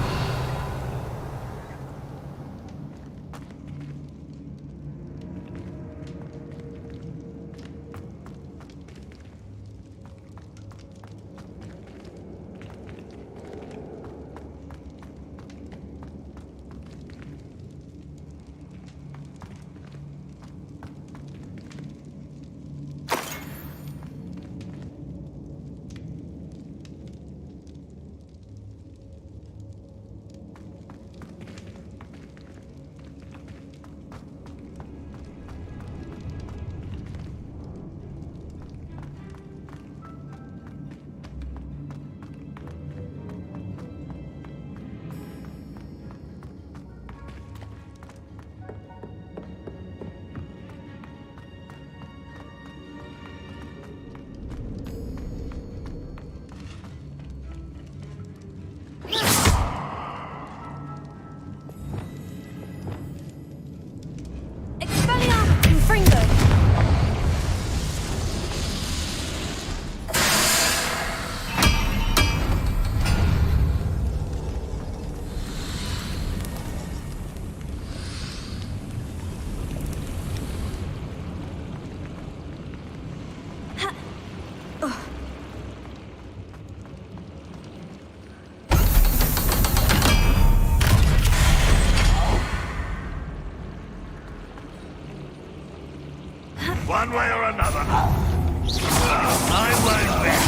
One way or another. I won't bet.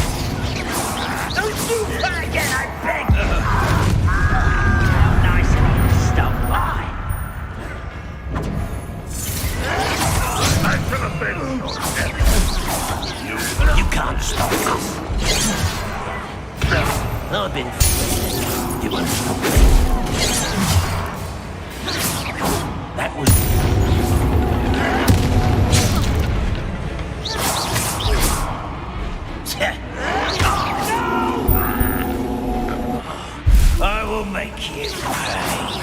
Don't do that again, I beg you! How nice of you to stop by. I should have been You can't stop us. I've been... You won't stop me. That was... I will make you pay.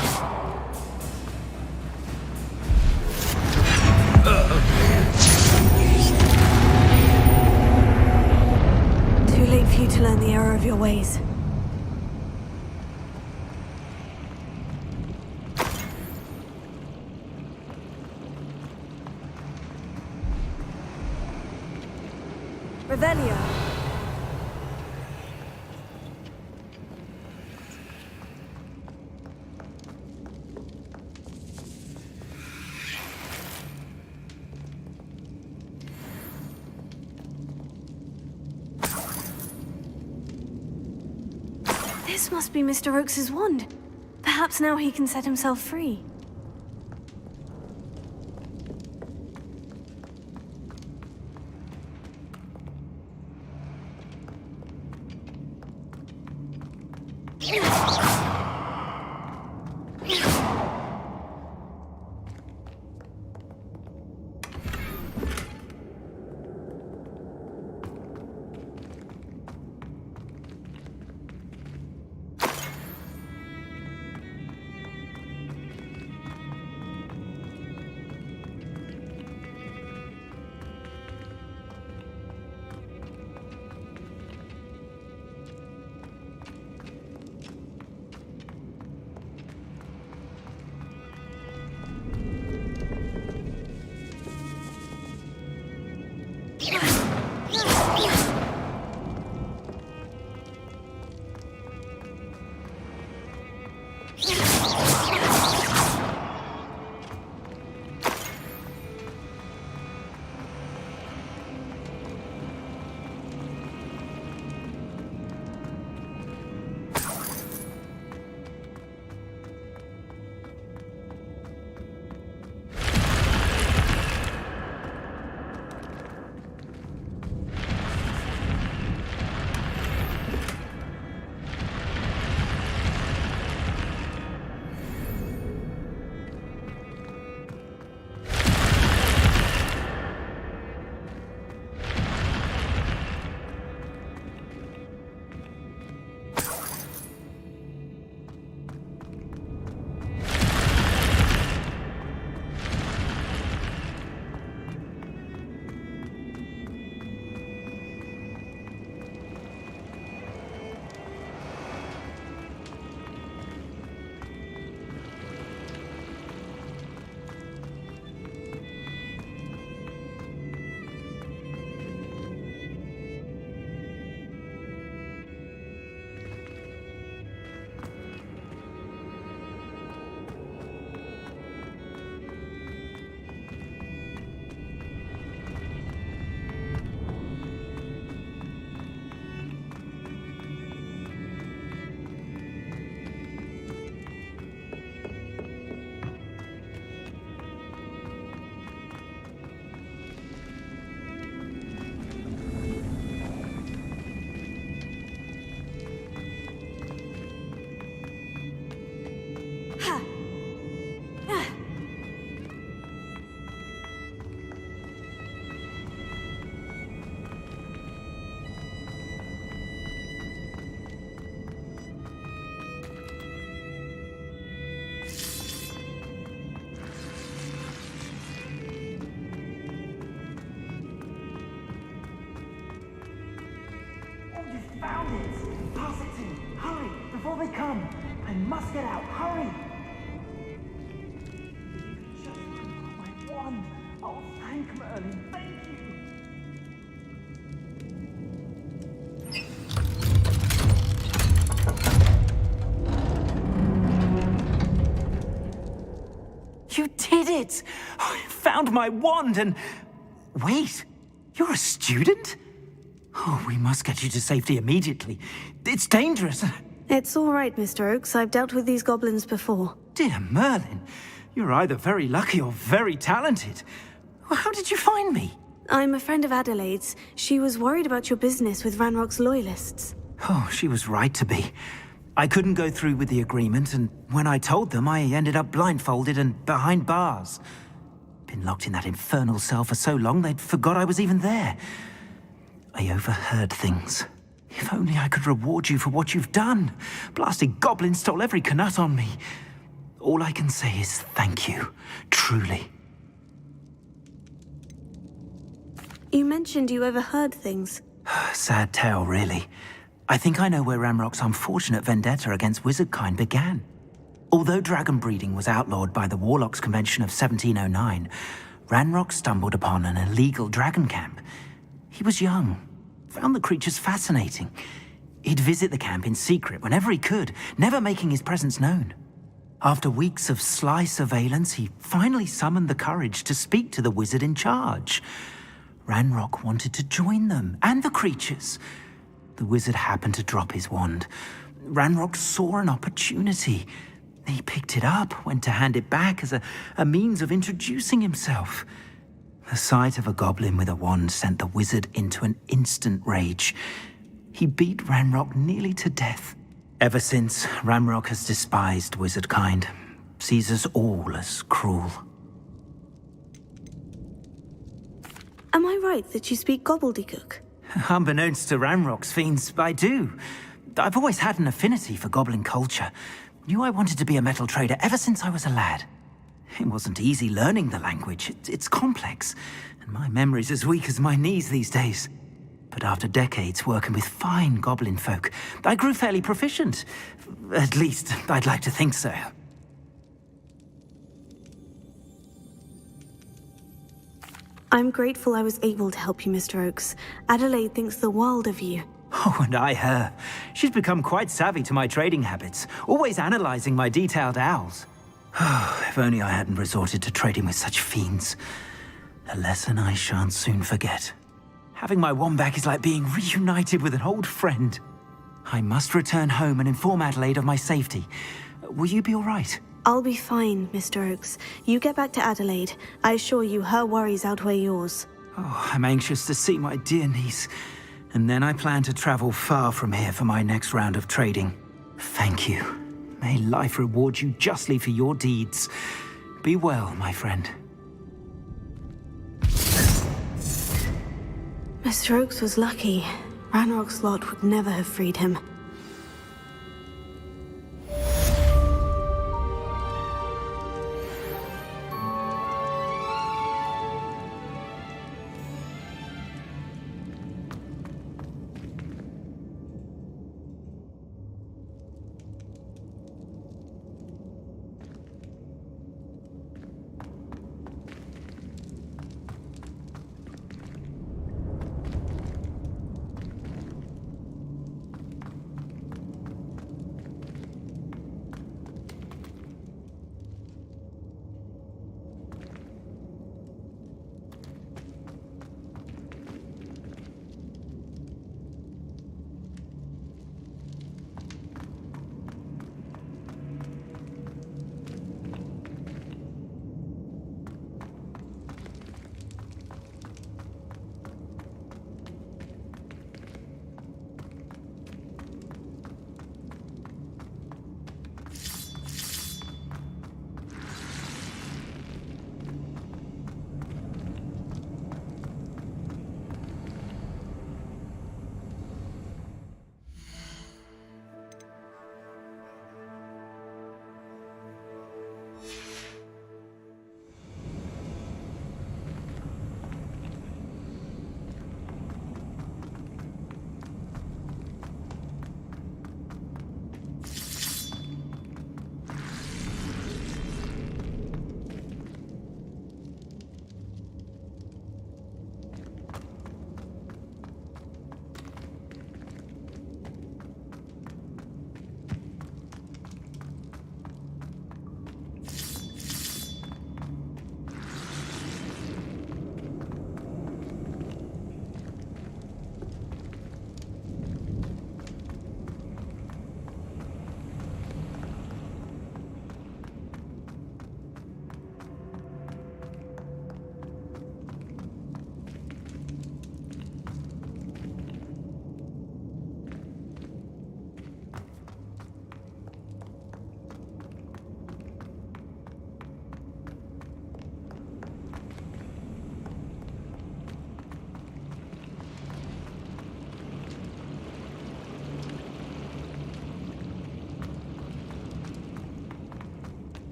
Too late for you to learn the error of your ways. Revelio. This must be Mr. Oakes's wand. Perhaps now he can set himself free. Found it! Pass it to me! Hurry! Before they come! I must get out! Hurry! Just my wand! Oh, thank Merlin! Thank you! You did it! I found my wand and... Wait! You're a student? Oh, we must get you to safety immediately. It's dangerous. It's all right, Mr. Oakes. I've dealt with these goblins before. Dear Merlin, you're either very lucky or very talented. Well, how did you find me? I'm a friend of Adelaide's. She was worried about your business with Ranrock's loyalists. Oh, she was right to be. I couldn't go through with the agreement, and when I told them, I ended up blindfolded and behind bars. Been locked in that infernal cell for so long, they'd forgot I was even there. I overheard things. If only I could reward you for what you've done. Blasted goblin stole every canut on me. All I can say is thank you, truly. You mentioned you overheard things. Sad tale, really. I think I know where Ranrock's unfortunate vendetta against wizardkind began. Although dragon breeding was outlawed by the Warlocks Convention of 1709, Ranrock stumbled upon an illegal dragon camp. He was young, found the creatures fascinating. He'd visit the camp in secret whenever he could, never making his presence known. After weeks of sly surveillance, he finally summoned the courage to speak to the wizard in charge. Ranrock wanted to join them, and the creatures. The wizard happened to drop his wand. Ranrock saw an opportunity. He picked it up, went to hand it back as a means of introducing himself. The sight of a goblin with a wand sent the wizard into an instant rage. He beat Ranrock nearly to death. Ever since, Ranrock has despised wizard kind, sees us all as cruel. Am I right that you speak gobbledygook? Unbeknownst to Ranrock's fiends, I do. I've always had an affinity for goblin culture. Knew I wanted to be a metal trader ever since I was a lad. It wasn't easy learning the language. It's complex, and my memory's as weak as my knees these days. But after decades working with fine goblin folk, I grew fairly proficient. At least, I'd like to think so. I'm grateful I was able to help you, Mr. Oakes. Adelaide thinks the world of you. Oh, and I her. She's become quite savvy to my trading habits, always analyzing my detailed owls. If only I hadn't resorted to trading with such fiends. A lesson I shan't soon forget. Having my wand back is like being reunited with an old friend. I must return home and inform Adelaide of my safety. Will you be all right? I'll be fine, Mr. Oakes. You get back to Adelaide. I assure you her worries outweigh yours. Oh, I'm anxious to see my dear niece. And then I plan to travel far from here for my next round of trading. Thank you. May life reward you justly for your deeds. Be well, my friend. Mr. Oakes was lucky. Ranrock's lot would never have freed him.